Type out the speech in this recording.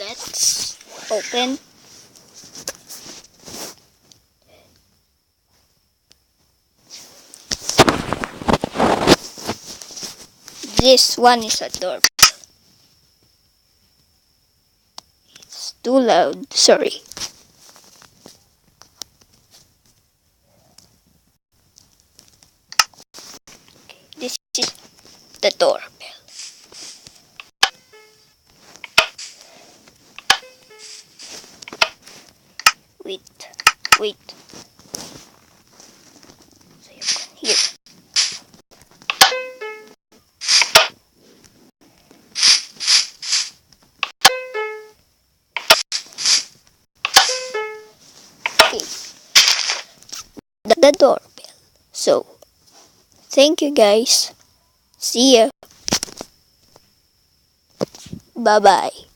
let's open. This one is a doorbell. It's too loud, sorry. This is the doorbell. Wait. Here. Okay. The doorbell. So, thank you guys. See ya. Bye-bye.